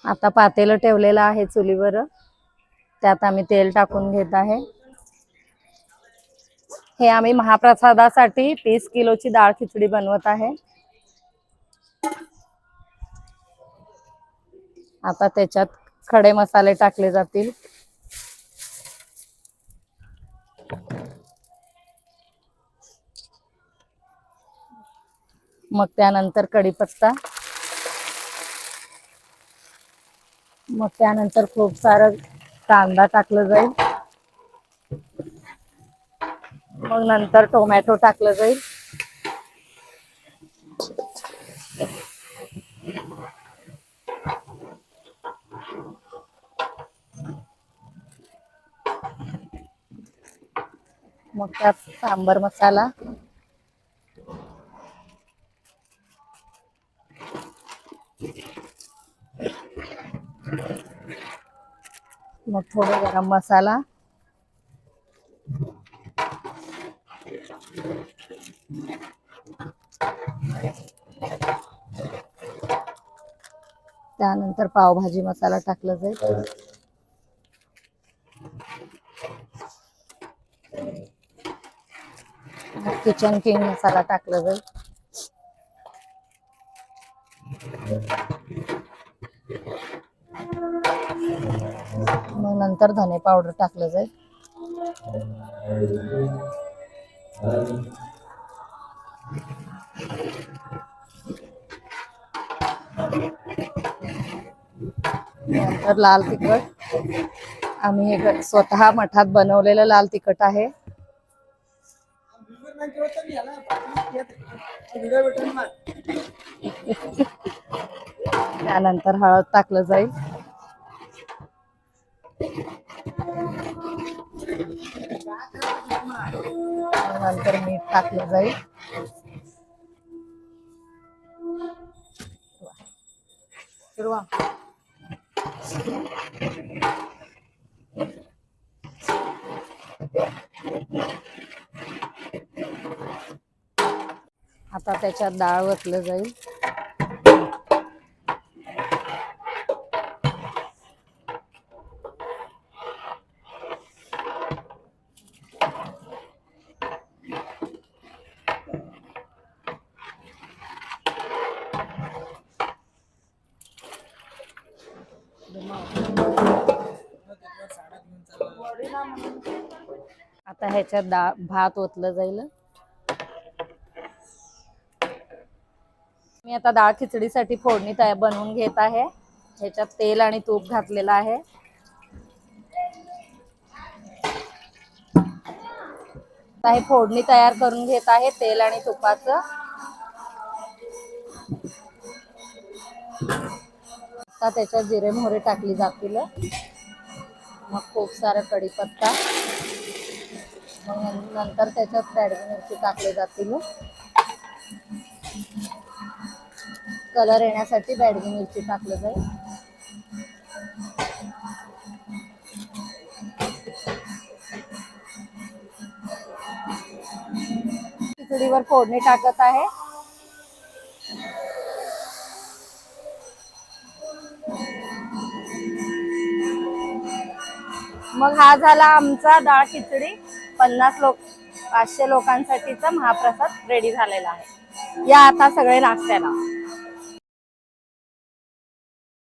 आता पातेलं ठेवलेलं आहे चुलीवर, त्यात आम्ही तेल टाकून घेत आहे। हे आम्ही महाप्रसादासाठी 30 किलोची डाळ खिचडी बनवत आहे। आता त्याच्यात खडे मसाले टाकले जातील। मग त्यानंतर कढीपत्ता, मग त्यानंतर खूप सारं कांदा टाकलं जाईल। मग नंतर टोमॅटो टाकलं जाईल। मग त्यात सांबर मसाला, मग थोडा गरम मसाला, त्यानंतर पावभाजी मसाला टाकला जाईल। किचन किंग मसाला टाकला जाईल। मग नंतर धने पावडर टाकलं जाईल। नंतर लाल तिखट, आम्ही हे स्वतः मठात बनवलेलं लाल तिखट आहे। त्यानंतर हळद टाकलं जाईल। नंतर मीठ टाकलं जाईल। आता त्याच्यात डाळ ओतलं जाईल। आता ह्याच्यात भात ओतलं जाईल। मी आता डाळ खिचडीसाठी फोडणी बनवून घेत आहे। ह्याच्यात तेल आणि तूप घातलेलं आहे। आता हे फोडणी तयार करून घेत आहे तेल आणि तुपाचं। आता त्याच्यात जिरे मोहरी टाकली जातील। मग खूप सारा कढीपत्ता, मग नंतर त्याच्यात बॅडगी मिरची टाकले जातील। कलर येण्यासाठी बॅडगी मिरची टाकलं जाईल। खिचडीवर फोडणी टाकत आहे। मग हा झाला आमचा डाळ खिचडी 500 लोकांसाठीचा महाप्रसाद रेडी झालेला आहे। या आता सगळे नाश्त्याला।